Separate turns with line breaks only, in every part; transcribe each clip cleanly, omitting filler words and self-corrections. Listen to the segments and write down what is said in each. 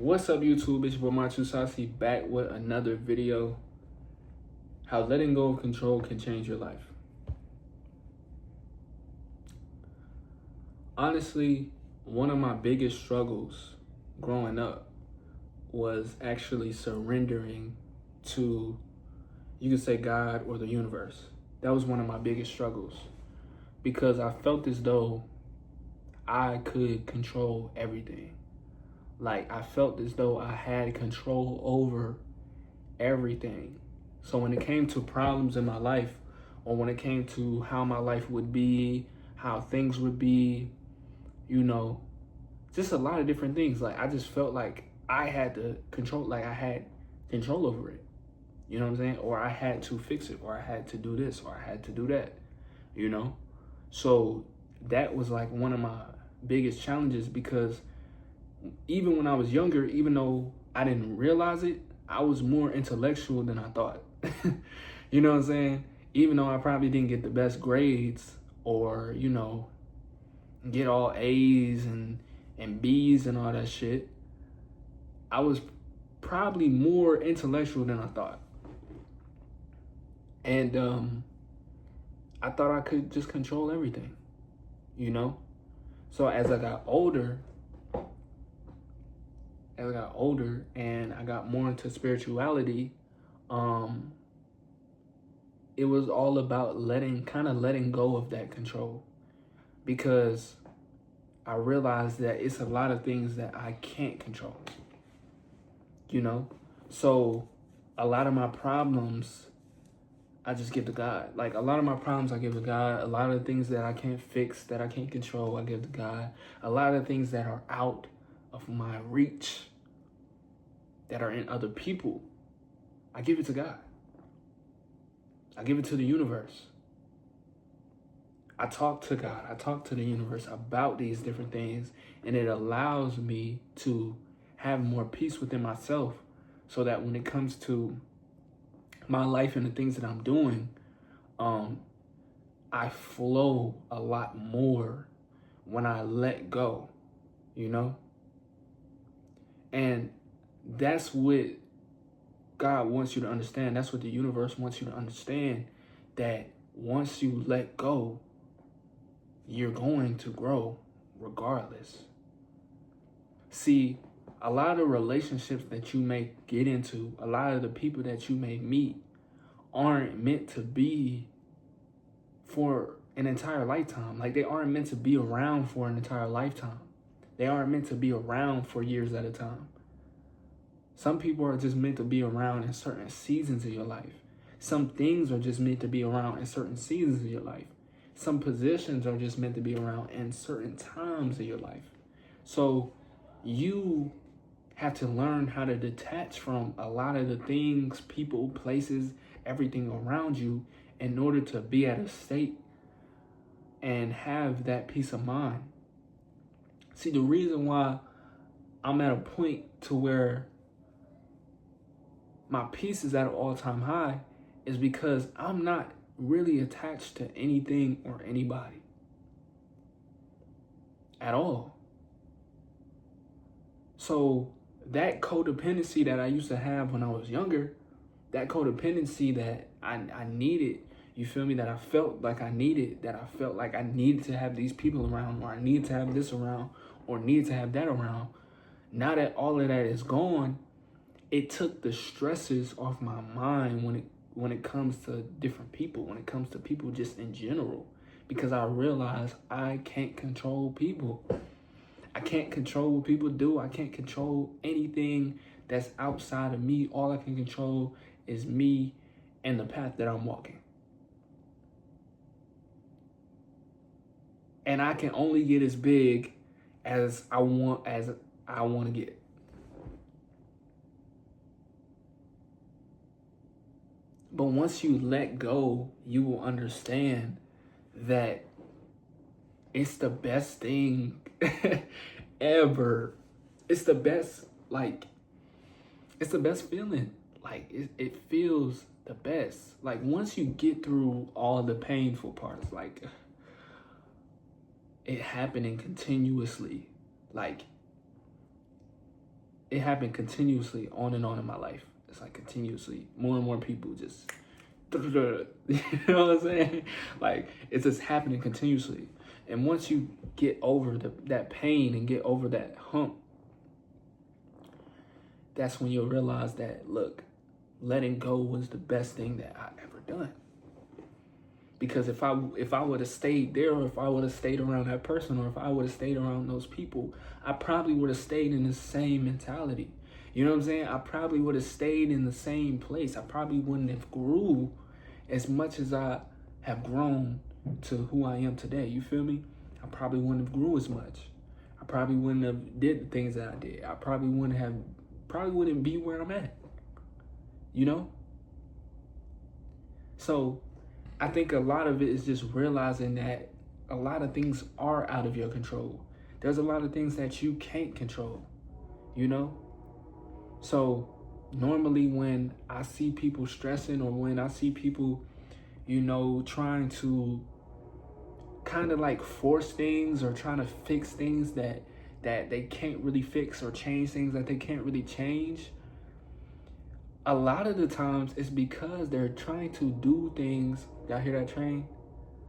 What's up, YouTube? It's your boy Machu Sasi back with another video. How letting go of control can change your life. Honestly, one of my biggest struggles growing up was actually surrendering to, you could say, God or the universe. That was one of my biggest struggles because I felt as though I could control everything. Like, I felt as though I had control over everything. So when it came to problems in my life, or when it came to how my life would be, how things would be, just a lot of different things. Like, I just felt like I had to control, like I had control over it. You know what I'm saying? Or I had to fix it, or I had to do this, or I had to do that, So that was like one of my biggest challenges because even when I was younger, even though I didn't realize it, I was more intellectual than I thought. You know what I'm saying? Even though I probably didn't get the best grades or, get all A's and B's and all that shit, I was probably more intellectual than I thought. And I thought I could just control everything, So as I got older and I got more into spirituality, it was all about letting go of that control, because I realized that it's a lot of things that I can't control, So a lot of my problems, I just give to God. Like, a lot of my problems I give to God. A lot of things that I can't fix, that I can't control, I give to God. A lot of things that are out of my reach, that are in other people, I give it to God. I give it to the universe. I talk to God. I talk to the universe about these different things, and it allows me to have more peace within myself, so that when it comes to my life and the things that I'm doing, I flow a lot more when I let go, And that's what God wants you to understand. That's what the universe wants you to understand, that once you let go, you're going to grow regardless. See, a lot of relationships that you may get into, a lot of the people that you may meet aren't meant to be for an entire lifetime. Like, they aren't meant to be around for an entire lifetime. They aren't meant to be around for years at a time. Some people are just meant to be around in certain seasons of your life. Some things are just meant to be around in certain seasons of your life. Some positions are just meant to be around in certain times of your life. So you have to learn how to detach from a lot of the things, people, places, everything around you, in order to be at a state and have that peace of mind. See, the reason why I'm at a point to where my peace is at an all-time high is because I'm not really attached to anything or anybody at all. So that codependency that I used to have when I was younger, that codependency that I needed, you feel me, that I felt like I needed, that I felt like I needed to have these people around, or I needed to have this around, or needed to have that around. Now that all of that is gone, it took the stresses off my mind when it comes to different people, when it comes to people just in general, because I realized I can't control people. I can't control what people do. I can't control anything that's outside of me. All I can control is me and the path that I'm walking. And I can only get as big as I want to get. But once you let go, you will understand that it's the best thing ever. It's the best, it's the best feeling. Like, it feels the best. Like, once you get through all the painful parts, like it happening continuously, like it happened continuously on and on in my life. It's like continuously, more and more people just, you know what I'm saying? Like, it's just happening continuously. And once you get over that pain and get over that hump, that's when you'll realize that, look, letting go was the best thing that I've ever done. Because if I would have stayed there, or if I would have stayed around that person, or if I would have stayed around those people, I probably would have stayed in the same mentality. You know what I'm saying? I probably would have stayed in the same place. I probably wouldn't have grew as much as I have grown to who I am today. You feel me? I probably wouldn't have grew as much. I probably wouldn't have did the things that I did. I probably wouldn't be where I'm at. You know? So I think a lot of it is just realizing that a lot of things are out of your control. There's a lot of things that you can't control, you know? So normally when I see people stressing, or when I see people, you know, trying to kind of like force things or trying to fix things that they can't really fix, or change things that they can't really change, a lot of the times it's because they're trying to do things. Y'all hear that train?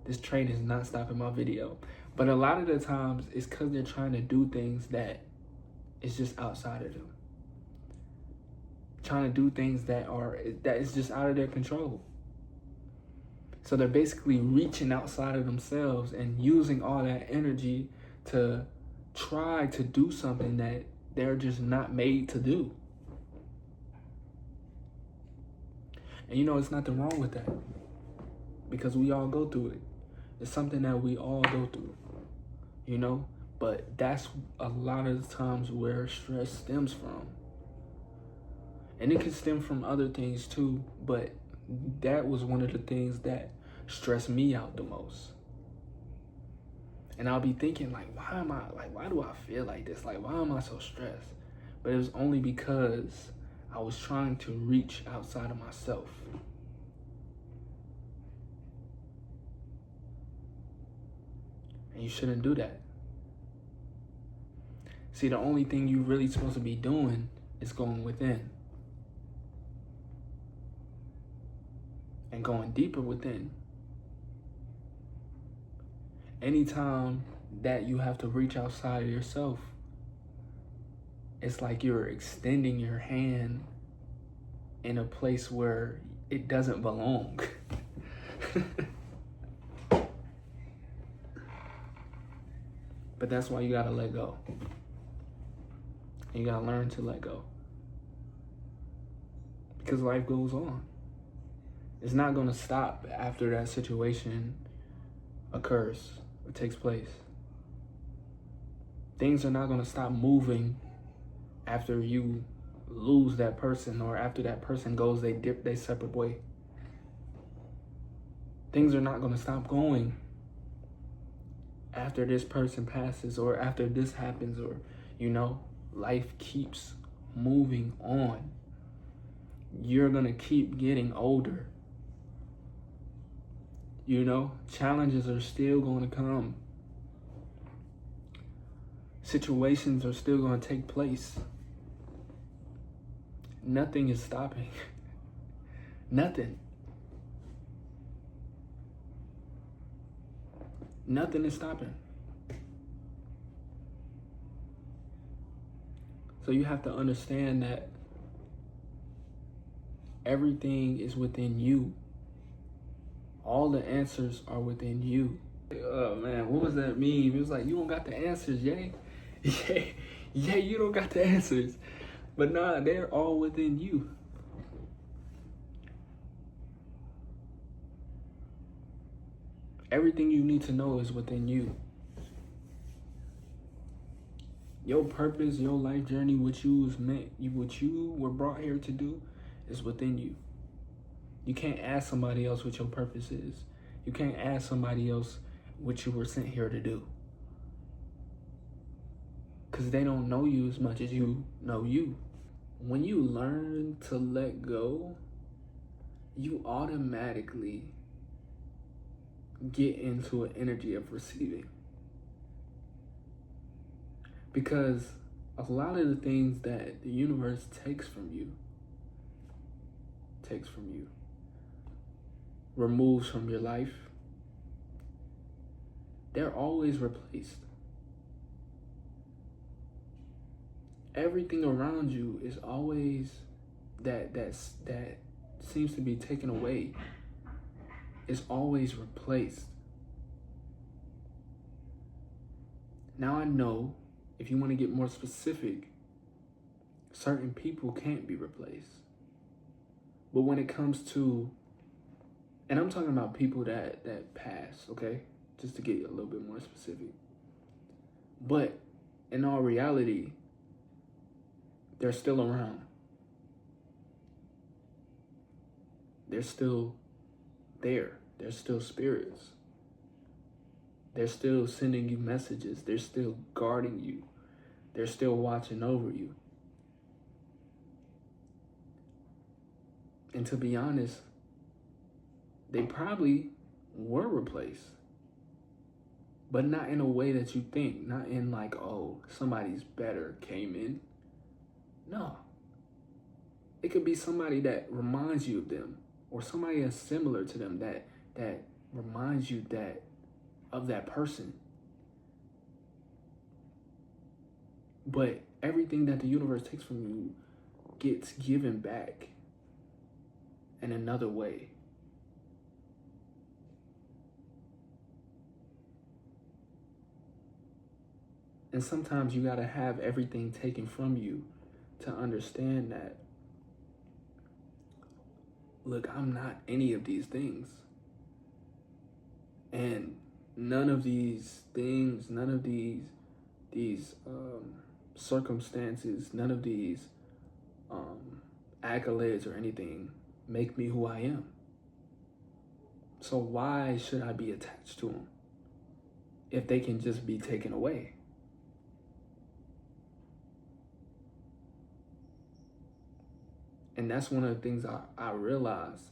This train is not stopping my video. But a lot of the times it's because they're trying to do things that is just outside of them. Trying to do things that is just out of their control. So they're basically reaching outside of themselves and using all that energy to try to do something that they're just not made to do. And you know, it's nothing wrong with that, because we all go through it. It's something that we all go through, you know? But that's a lot of the times where stress stems from. And it can stem from other things too, but that was one of the things that stressed me out the most. And I'll be thinking, like, why do I feel like this? Like, why am I so stressed? But it was only because I was trying to reach outside of myself. And you shouldn't do that. See, the only thing you're really supposed to be doing is going within. And going deeper within. Anytime that you have to reach outside of yourself, it's like you're extending your hand in a place where it doesn't belong. But that's why you gotta let go. You gotta learn to let go. Because life goes on. It's not gonna stop after that situation occurs or takes place. Things are not gonna stop moving after you lose that person, or after that person goes they separate way. Things are not gonna stop going after this person passes, or after this happens, or, you know, life keeps moving on. You're gonna keep getting older. You know, challenges are still going to come. Situations are still going to take place. Nothing is stopping. Nothing. Nothing is stopping. So you have to understand that everything is within you. All the answers are within you. Oh man, what was that meme? It was like, you don't got the answers, yay. Yeah, you don't got the answers. But nah, they're all within you. Everything you need to know is within you. Your purpose, your life journey, what you were brought here to do is within you. You can't ask somebody else what your purpose is. You can't ask somebody else what you were sent here to do. Because they don't know you as much as you know you. When you learn to let go, you automatically get into an energy of receiving. Because a lot of the things that the universe takes from you, removes from your life, they're always replaced. Everything around you is always that seems to be taken away. Is always replaced. Now I know, if you want to get more specific, certain people can't be replaced. But when it comes to, and I'm talking about people that pass, okay? Just to get a little bit more specific. But in all reality, they're still around. They're still there. They're still spirits. They're still sending you messages. They're still guarding you. They're still watching over you. And to be honest, they probably were replaced. But not in a way that you think. Not in like, oh, somebody's better came in. No. It could be somebody that reminds you of them, or somebody that's similar to them that reminds you of that person. But everything that the universe takes from you gets given back in another way. And sometimes you gotta have everything taken from you to understand that, look, I'm not any of these things. And none of these things, none of these circumstances, none of these accolades or anything make me who I am. So why should I be attached to them if they can just be taken away? And that's one of the things I realized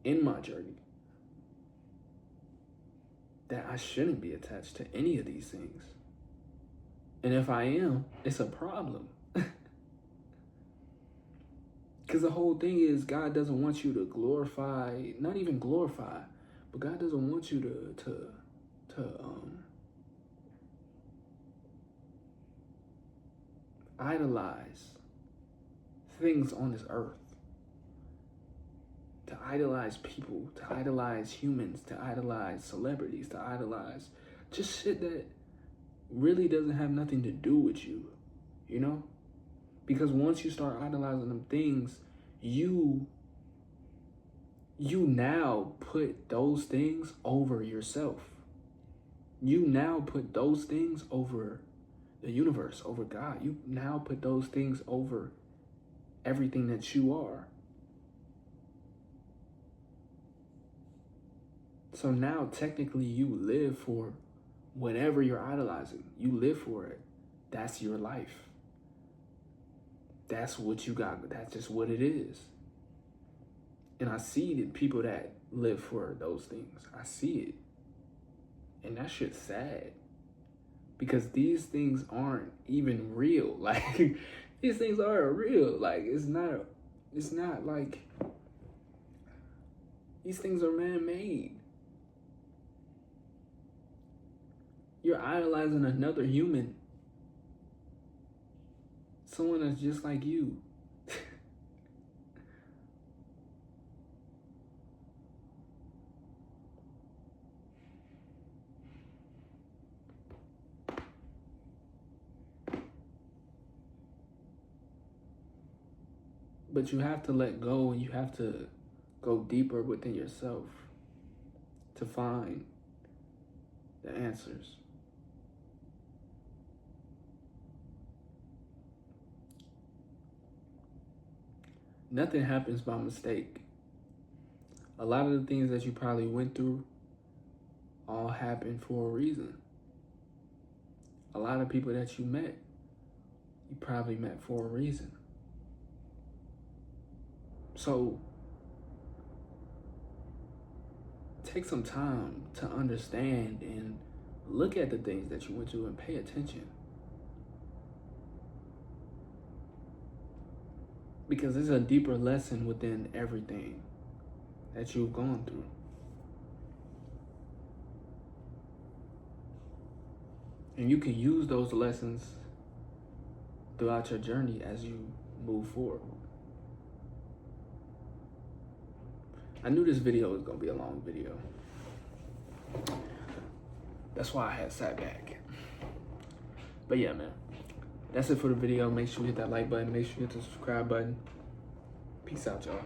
in my journey, that I shouldn't be attached to any of these things. And if I am, it's a problem. Because the whole thing is, God doesn't want you to glorify, not even glorify, but God doesn't want you to idolize things on this earth. To idolize people, to idolize humans, to idolize celebrities, to idolize just shit that really doesn't have nothing to do with you, you know? Because once you start idolizing them things, you now put those things over yourself. You now put those things over the universe, over God. You now put those things over everything that you are. So now technically you live for whatever you're idolizing. You live for it. That's your life. That's what you got. That's just what it is. And I see the people that live for those things. I see it. And that shit's sad. Because these things aren't even real. Like, these things aren't real. Like, it's not like, these things are man-made. You're idolizing another human. Someone that's just like you. But you have to let go, and you have to go deeper within yourself to find the answers. Nothing happens by mistake. A lot of the things that you probably went through all happened for a reason. A lot of people that you met, you probably met for a reason. So take some time to understand and look at the things that you went through and pay attention. Because it's a deeper lesson within everything that you've gone through. And you can use those lessons throughout your journey as you move forward. I knew this video was gonna be a long video. That's why I had sat back. But yeah, man. That's it for the video. Make sure you hit that like button. Make sure you hit the subscribe button. Peace out, y'all.